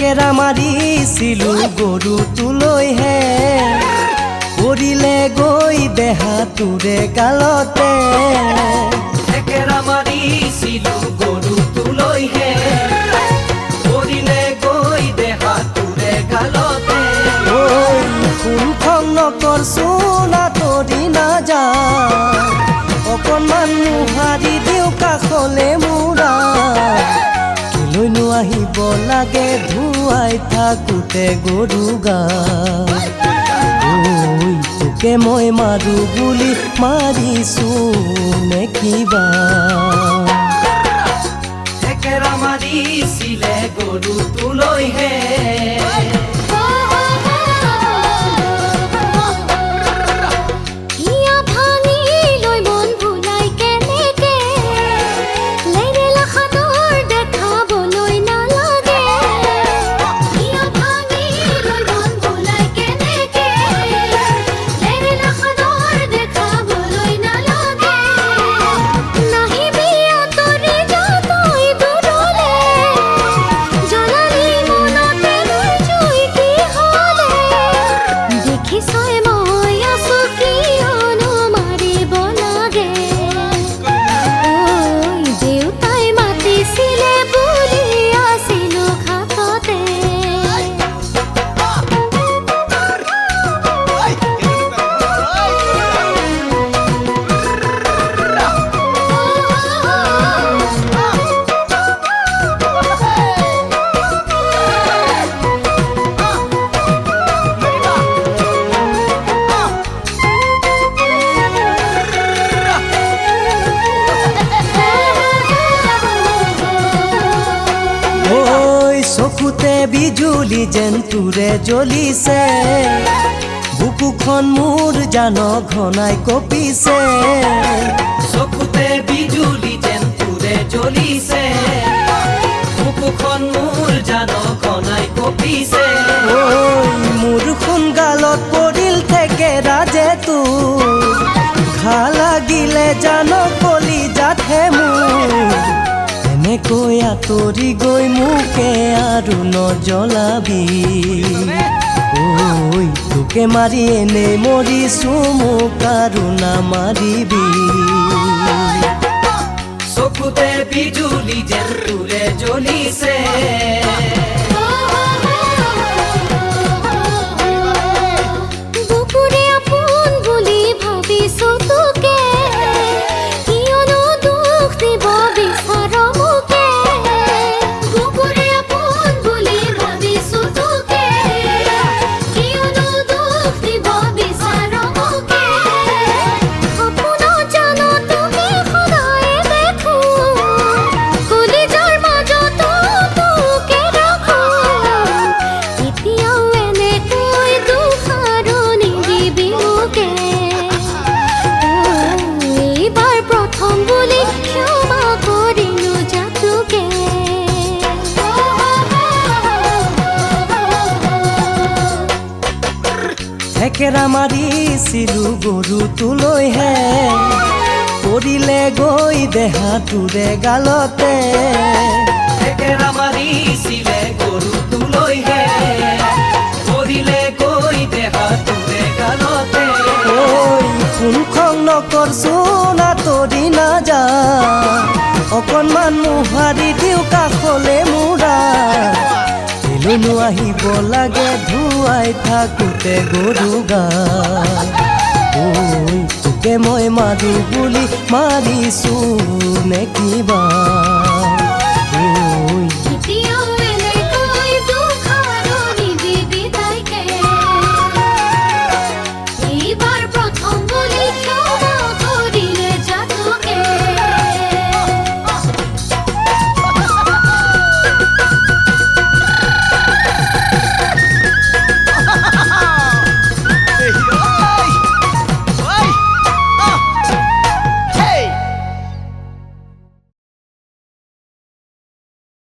থেকেৰা মাৰিছিলো গৰুটোলৈ হে পৰিলে গৈ দেহাটোৰে গালতে থেকেৰা মাৰিছিলো গৰুটোলৈ হে পৰিলে গৈ দেহাটোৰে গালতে কোনখন নকৰচোন আঁতৰি নাযা অকণমান মোহাৰি দিওঁ কাষলে মূৰা কেলৈনো আহিব লাগে ধুৱাই থাকোঁতে গৰু গা তোকে মই মাৰো বুলি মাৰিছো নে কিবা থেকেৰা মাৰিছিলে গৰুটোলৈ হে চকুতে বিজুলি যেন তোৰে জ্বলিছে বুকুখন মোৰ জান ঘনাই কঁপিছে চকুতে বিজুলি যেন তোৰে জ্বলিছে বুকুখন মোৰ জান ঘনাই কঁপিছে মোৰ সোণগালত পৰিল থেকেৰা যে তোৰ ঘা লাগিলে জান কলিজাতহে মোৰ এনেকৈ আঁতৰি গৈ মোকে আৰু নজ্বলাবি ঐ তোকে মাৰি এনেই মৰিছো মোক আৰু নামাৰিবি চকুতে বিজুলি যেন তোৰে জ্বলিছে থেকেৰা মাৰিছিলো গৰুটোলৈ হে পৰিলে গৈ দেহাটোৰে গালতে থেকেৰা মাৰিছিলে গৰুটোলৈ হে পৰিলে গৈ দেহাটোৰে গালতে কোনখন নকৰচোন আঁতৰি নাযা অকণমান মোহাৰি দিওঁ কাষলে মূৰা কেলৈনো আহিব লাগে ধুৱাই থাকোঁতে গৰু গা তোকে মই মাৰো বুলি মাৰিছো নে কিবা।